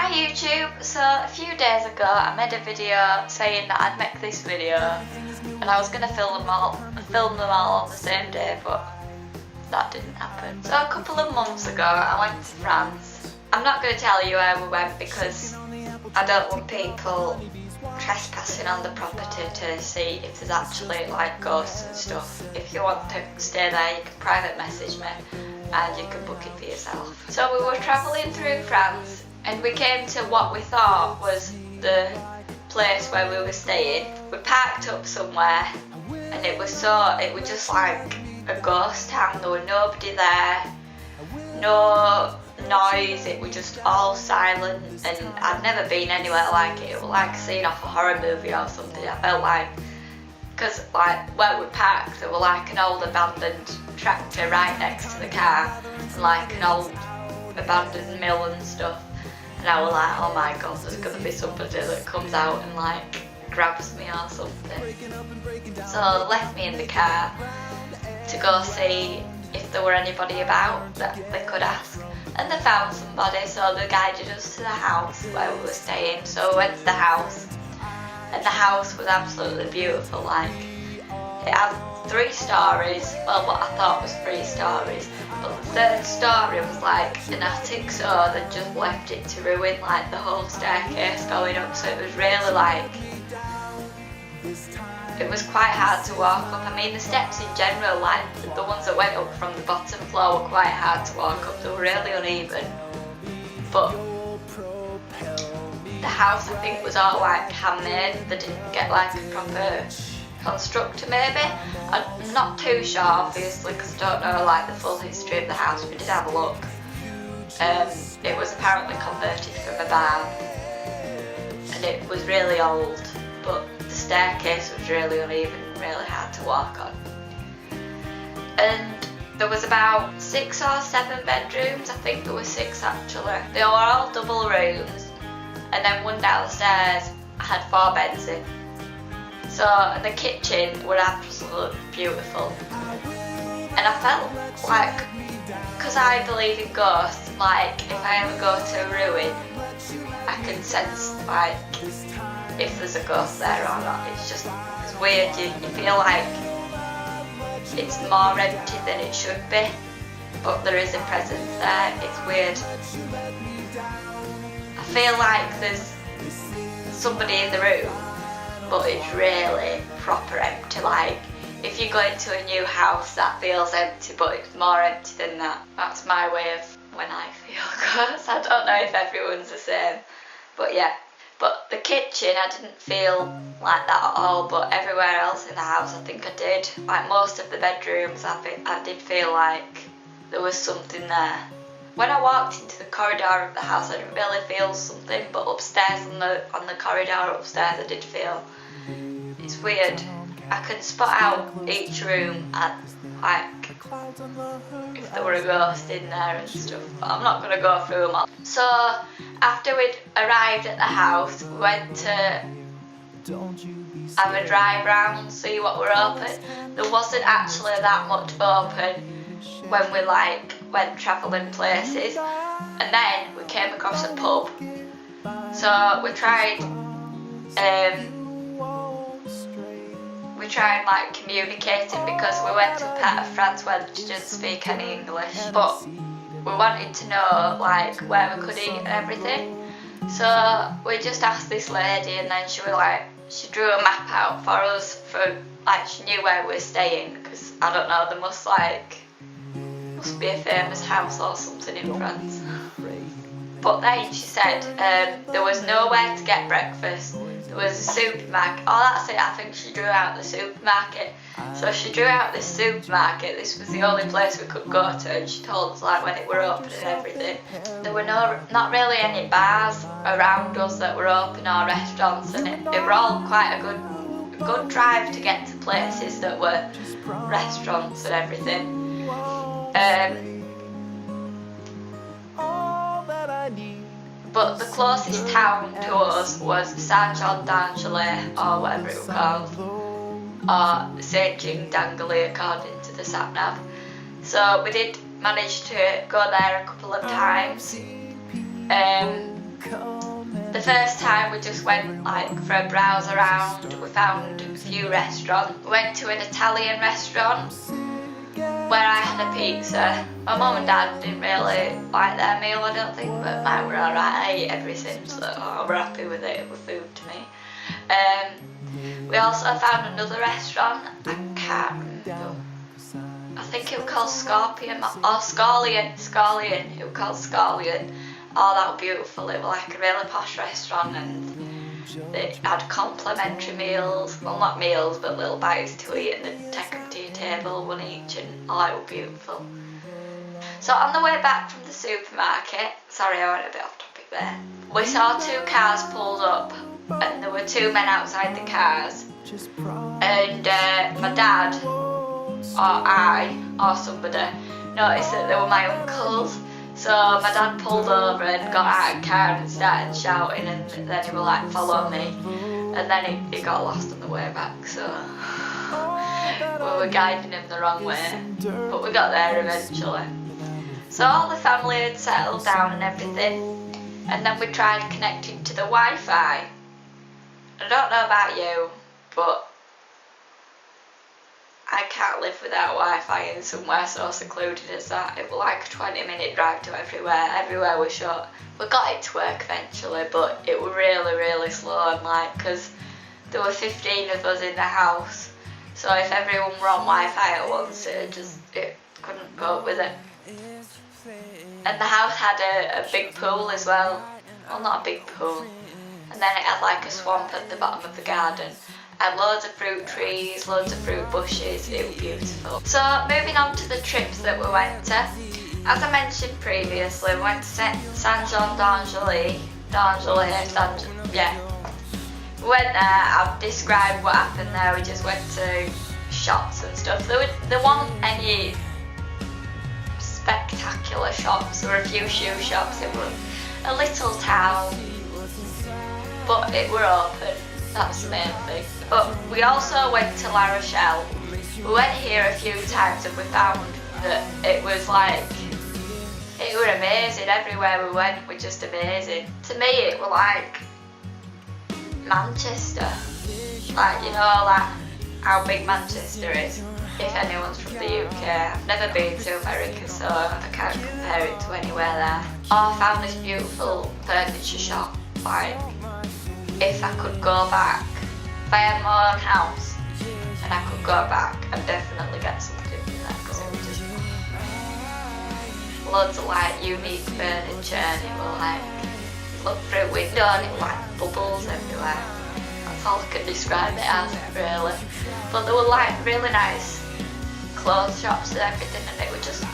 Hi YouTube! So a few days ago I made a video saying that I'd make this video and I was going to film them all on the same day, but that didn't happen. So a couple of months ago I went to France. I'm not going to tell you where we went because I don't want people trespassing on the property to see if there's actually like ghosts and stuff. If you want to stay there you can private message me and you can book it for yourself. So we were travelling through France and we came to what we thought was the place where we were staying. We parked up somewhere and it was just like a ghost town. There was nobody there, no noise, it was just all silent, and I'd never been anywhere like it. It was like a scene off a horror movie or something. I felt like, because like where we parked there was like an old abandoned tractor right next to the car and like an old abandoned mill and stuff, and I was like, oh my god, there's gonna be somebody that comes out and like grabs me or something. So they left me in the car to go see if there were anybody about that they could ask, and they found somebody, so they guided us to the house where we were staying. So we went to the house and the house was absolutely beautiful. Like, it had 3 stories, well what I thought was 3 stories, but the 3rd story was like an attic, so they just left it to ruin, like the whole staircase going up, so it was really like, it was quite hard to walk up. I mean the steps in general, like the ones that went up from the bottom floor were quite hard to walk up, they were really uneven, but the house I think was all like handmade. They didn't get like a proper constructor maybe. I'm not too sure obviously because I don't know like the full history of the house. We did have a look. It was apparently converted from a barn and it was really old, but the staircase was really uneven and really hard to walk on. And there was about 6 or 7 bedrooms, I think there were 6 actually. They were all double rooms, and then one downstairs had 4 beds in. So the kitchen was absolutely beautiful. And I felt like, because I believe in ghosts, like if I ever go to a ruin, I can sense like if there's a ghost there or not. It's weird, you feel like it's more empty than it should be, but there is a presence there. It's weird. I feel like there's somebody in the room, but it's really proper empty. Like if you go into a new house that feels empty, but it's more empty than that. That's my way of when I feel ghosts. I don't know if everyone's the same, but yeah. But the kitchen, I didn't feel like that at all, but everywhere else in the house I think I did. Like most of the bedrooms I did feel like there was something there. When I walked into the corridor of the house I didn't really feel something, but upstairs on the corridor upstairs I did feel. It's weird. I can spot out each room and like if there were a ghost in there and stuff, but I'm not going to go through them all. So after we'd arrived at the house, we went to have a drive round, see what were open. There wasn't actually that much open when we like went travelling places, and then we came across a pub. So we tried like communicating because we went to a part of France where they didn't speak any English, but we wanted to know like where we could eat and everything. So we just asked this lady, and then she drew a map out for us, for like she knew where we were staying, because I don't know, there must be a famous house or something in France. But then she said there was nowhere to get breakfast. There was a supermarket. Oh, that's it, I think she drew out the supermarket. So she drew out this supermarket. This was the only place we could go to, and she told us like when it were open and everything. There were not really any bars around us that were open or restaurants, and it were all quite a good drive to get to places that were restaurants and everything. But the closest town to us was Saint-Jean-d'Angely, or whatever it was called, or Saint-Jean-d'Angely according to the sat-nav. So we did manage to go there a couple of times. The first time we just went like for a browse around. We found a few restaurants. We went to an Italian restaurant where I had a pizza. My mum and dad didn't really like their meal, I don't think, but mine were alright. I ate everything, so we're happy with it. It was food to me. We also found another restaurant. I can't remember. I think it was called Scorpion or Scallion. It was called Scallion. Oh, that was beautiful. It was like a really posh restaurant, and they had complimentary meals. Well, not meals, but little bites to eat, and they'd take them to your table, one each, and oh, it was beautiful. So on the way back from the supermarket, sorry, I went a bit off topic there, we saw two cars pulled up, and there were two men outside the cars, and my dad, or I, or somebody, noticed that they were my uncles. So my dad pulled over and got out of the car and started shouting, and then he was like, follow me, and then he got lost on the way back, so we were guiding him the wrong way, but we got there eventually. So all the family had settled down and everything, and then we tried connecting to the Wi-Fi. I don't know about you, but I can't live without Wi-Fi in somewhere so secluded as that. It was like a 20-minute drive to everywhere was shut. We got it to work eventually, but it was really slow, and like, because there were 15 of us in the house, so if everyone were on Wi-Fi at once, it couldn't cope with it. And the house had a big pool as well. Well, not a big pool. And then it had like a swamp at the bottom of the garden. And loads of fruit trees, loads of fruit bushes. It was beautiful. So moving on to the trips that we went to. As I mentioned previously, we went to Saint-Jean-d'Angely. We went there. I've described what happened there. We just went to shops and stuff. There weren't any spectacular shops. There were a few shoe shops. It was a little town, but it were open. That's the main thing. But we also went to La Rochelle. We went here a few times and we found that it was amazing. Everywhere we went was just amazing. To me it was like Manchester. Like, you know, like how big Manchester is. If anyone's from the UK, I've never been to America, so I can't compare it to anywhere there. Oh, I found this beautiful furniture shop. Like, if I could go back, if I had my own house and I could go back, I'd definitely get something from there, because it was just loads of like unique furniture, and it was like, look through a window and it was like bubbles everywhere. That's all I can describe it as, really. But there were like really nice clothes shops and everything, and it was just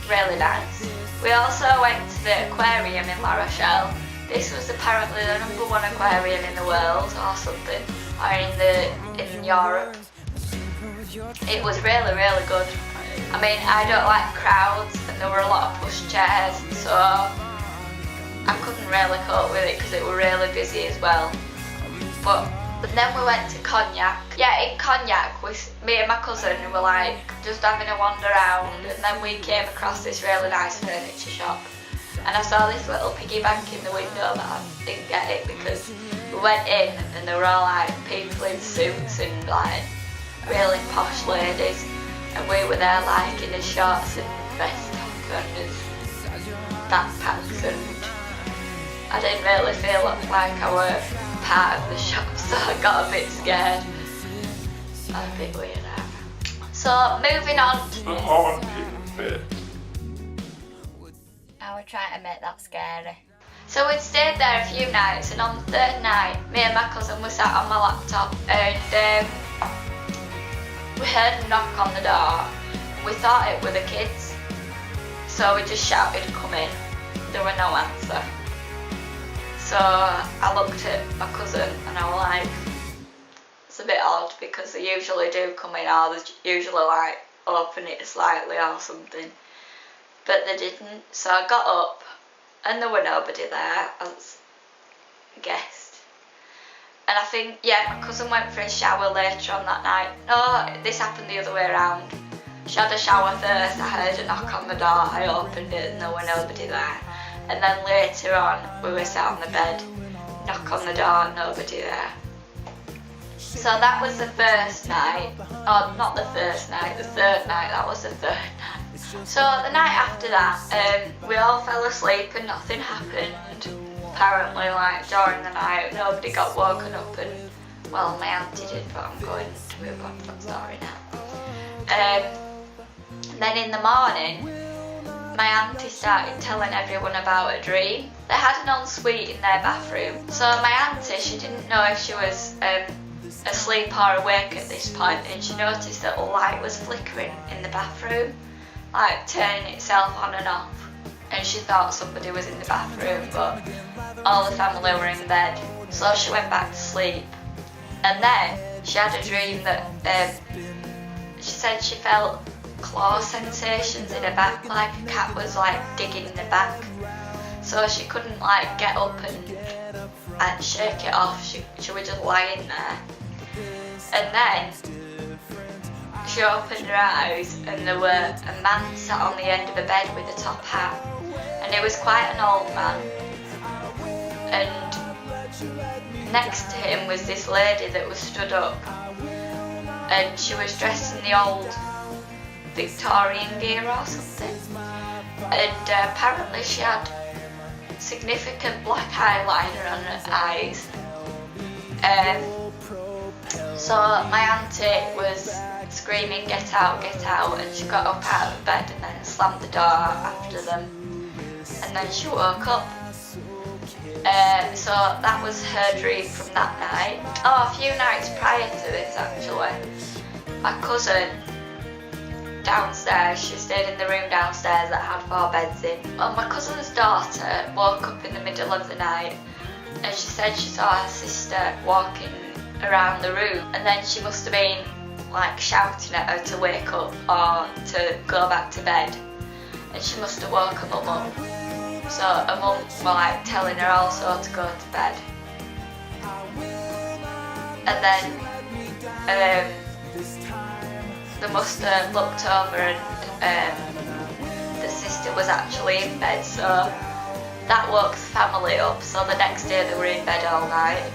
really nice. We also went to the aquarium in La Rochelle. This was apparently the #1 aquarium in the world or something, or in Europe. It was really good. I mean, I don't like crowds, and there were a lot of push chairs, so I couldn't really cope with it because it was really busy as well. But then we went to Cognac. Yeah, in Cognac, me and my cousin were like just having a wander around, and then we came across this really nice furniture shop. And I saw this little piggy bank in the window, but I didn't get it because we went in and there were all like people in suits and like really posh ladies, and we were there like in a shorts and vest top and backpacks, and I didn't really feel like I were part of the shop, so I got a bit scared. That's a bit weird. So moving on to the haunted bit. I was trying to make that scary. So we'd stayed there a few nights, and on the third night, me and my cousin were sat on my laptop, and we heard a knock on the door. We thought it were the kids, so we just shouted, "Come in." There were no answer. So I looked at my cousin and I was like, it's a bit odd, because they usually do come in, or they usually like open it slightly or something. But they didn't, so I got up and there were nobody there, as I guessed. And I think, yeah, my cousin went for a shower later on that night. No, this happened the other way around. She had a shower first, I heard a knock on the door, I opened it and there were nobody there. And then later on, we were sat on the bed knock on the door, nobody there. So that was the first night, oh not the first night, the third night, that was the third night. So the night after that, we all fell asleep and nothing happened. Apparently, like during the night, nobody got woken up, and well, my auntie did, but I'm going to move on to that story now. Then in the morning, my auntie started telling everyone about a dream. They had an ensuite in their bathroom, so my auntie, she didn't know if she was asleep or awake at this point, and she noticed that a light was flickering in the bathroom, like turning itself on and off, and she thought somebody was in the bathroom, but all the family were in bed, so she went back to sleep. And then she had a dream that she said she felt claw sensations in her back, like a cat was like digging in the back, so she couldn't like get up and shake it off. She was just lying there. And then she opened her eyes and there were a man sat on the end of a bed with a top hat, and he was quite an old man, and next to him was this lady that was stood up, and she was dressed in the old Victorian gear or something, and apparently she had significant black eyeliner on her eyes. So my auntie was screaming, get out, and she got up out of bed and then slammed the door after them, and then she woke up. So that was her dream from that night. Oh, a few nights prior to this actually, my cousin downstairs, she stayed in the room downstairs that had 4 beds in. Well, my cousin's daughter woke up in the middle of the night and she said she saw her sister walking around the room, and then she must have been like shouting at her to wake up or to go back to bed, and she must have woke her mum up. So her mum were like telling her also to go to bed. And then they must have looked over and the sister was actually in bed, so that woke the family up. So the next day they were in bed all night.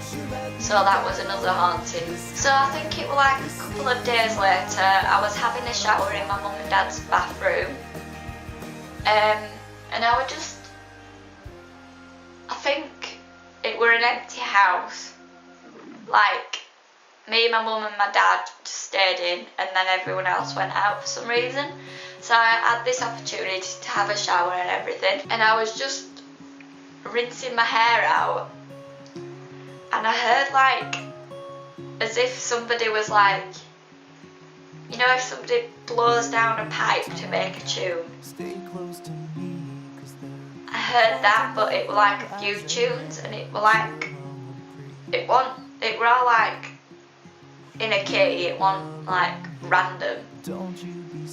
So that was another haunting. So I think it was like a couple of days later, I was having a shower in my mum and dad's bathroom, and I was just, I think it were an empty house. Like me, my mum and my dad just stayed in, and then everyone else went out for some reason. So I had this opportunity to have a shower and everything, and I was just rinsing my hair out, and I heard like as if somebody was like, you know, if somebody blows down a pipe to make a tune. I heard that, but it were like a few tunes, and it were like, it were all like in a key, it wasn't like random,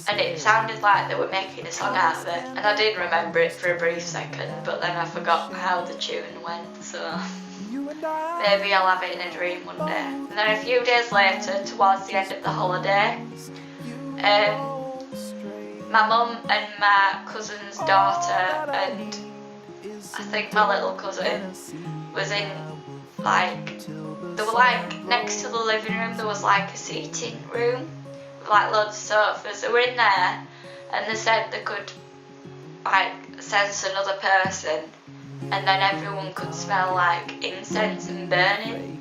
and it sounded like they were making a song out of it, and I did remember it for a brief second, but then I forgot how the tune went, so maybe I'll have it in a dream one day. And then a few days later, towards the end of the holiday, my mum and my cousin's daughter and I think my little cousin was in, like, they were like next to the living room, there was like a seating room with like loads of sofas. They were in there and they said they could like sense another person, and then everyone could smell like incense and burning.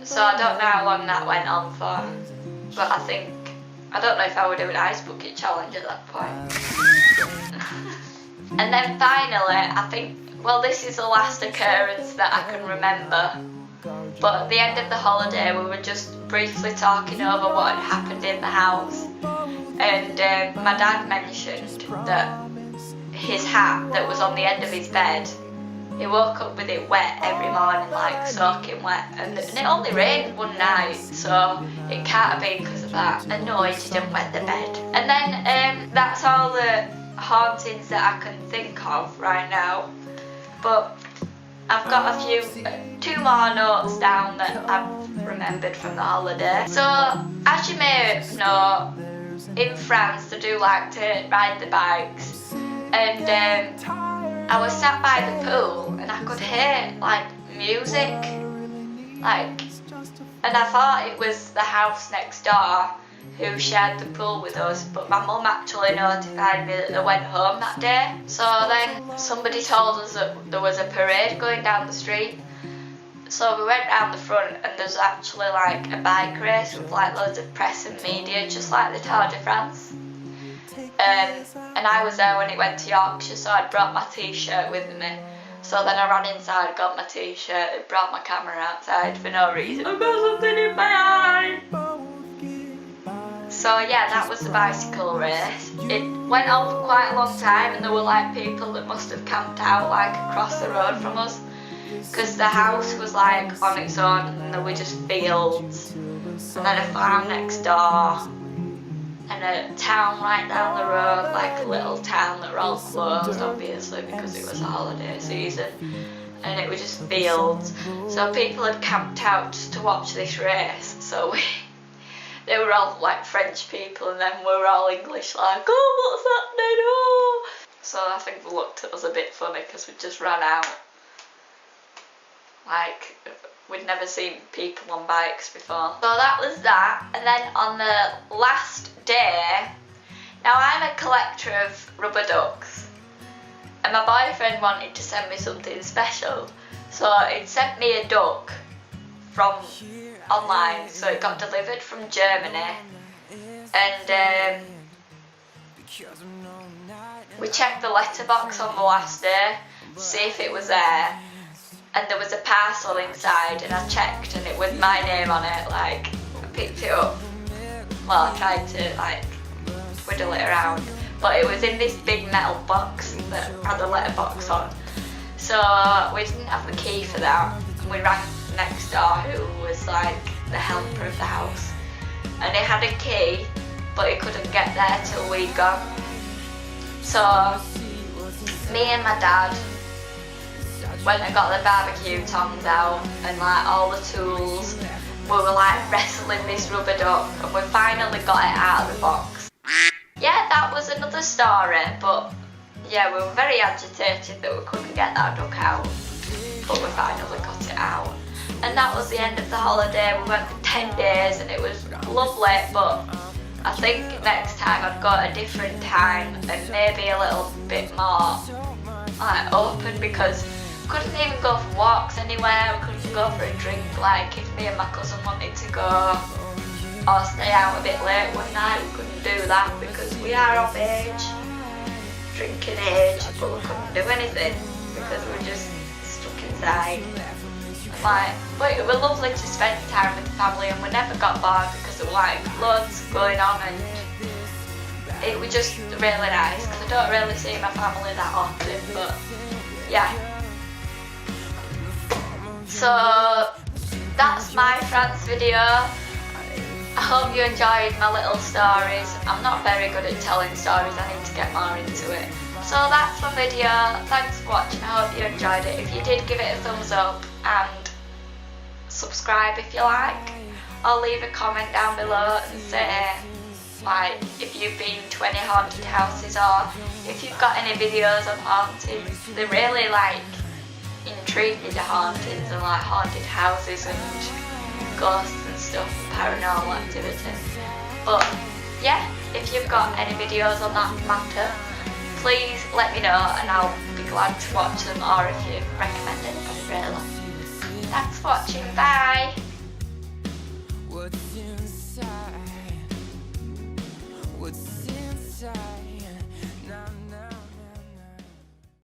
So I don't know how long that went on for, but I don't know if I would do an ice bucket challenge at that point. And then finally, I think, well, this is the last occurrence that I can remember, but at the end of the holiday we were just briefly talking over what had happened in the house, and my dad mentioned that his hat that was on the end of his bed, he woke up with it wet every morning, like soaking wet, and it only rained one night, so it can't have been because of that. And no, he didn't wet the bed. And then that's all the hauntings that I can think of right now, but I've got two more notes down that I've remembered from the holiday. So as you may know, in France they do like to ride the bikes, and I was sat by the pool and I could hear like music, like, and I thought it was the house next door who shared the pool with us, but my mum actually notified me that they went home that day. So then somebody told us that there was a parade going down the street. So we went round the front and there's actually like a bike race with like loads of press and media, just like the Tour de France. And I was there when it went to Yorkshire, so I'd brought my t-shirt with me. So then I ran inside, got my t-shirt and brought my camera outside for no reason. I've got something in my eye! So yeah, that was the bicycle race. It went on for quite a long time and there were like people that must have camped out like across the road from us, because the house was like on its own and there were just fields and then a farm next door and a town right down the road, like a little town that were all closed obviously because it was a holiday season, and it was just fields. So people had camped out just to watch this race. So they were all like French people and then we were all English, like, oh, what's happening, oh. So I think they looked at us a bit funny because we just ran out. Like, we'd never seen people on bikes before. So that was that. And then on the last day, now I'm a collector of rubber ducks and my boyfriend wanted to send me something special, so he'd sent me a duck from online, so it got delivered from Germany, and we checked the letterbox on the last day to see if it was there, and there was a parcel inside and I checked and it was my name on it. Like, I picked it up, well, I tried to like twiddle it around, but it was in this big metal box that had a letterbox on, so we didn't have the key for that. We rang next door, who was like the helper of the house, and he had a key but he couldn't get there till we'd gone. So me and my dad went and got the barbecue tongs out and like all the tools. We were like wrestling this rubber duck and we finally got it out of the box. Yeah, that was another story, but yeah, we were very agitated that we couldn't get that duck out, but we finally got it out. And that was the end of the holiday. We went for 10 days and it was lovely, but I think next time I'd go at a different time and maybe a little bit more like open, because we couldn't even go for walks anywhere, we couldn't go for a drink. Like if me and my cousin wanted to go or stay out a bit late one night, we couldn't do that because we are of age, drinking age, but we couldn't do anything because we were just stuck inside. Like, but it was lovely to spend time with the family and we never got bored because there were like loads going on and it was just really nice because I don't really see my family that often, but yeah. So that's my France video. I hope you enjoyed my little stories. I'm not very good at telling stories, I need to get more into it. So that's my video, thanks for watching, I hope you enjoyed it. If you did, give it a thumbs up and subscribe if you like, or leave a comment down below and say like if you've been to any haunted houses or if you've got any videos on hauntings. They're really like intrigued into hauntings and like haunted houses and ghosts and stuff, paranormal activity. But yeah, if you've got any videos on that matter, please let me know and I'll be glad to watch them, or if you recommend anybody really. Thanks for watching, bye! What's inside? What's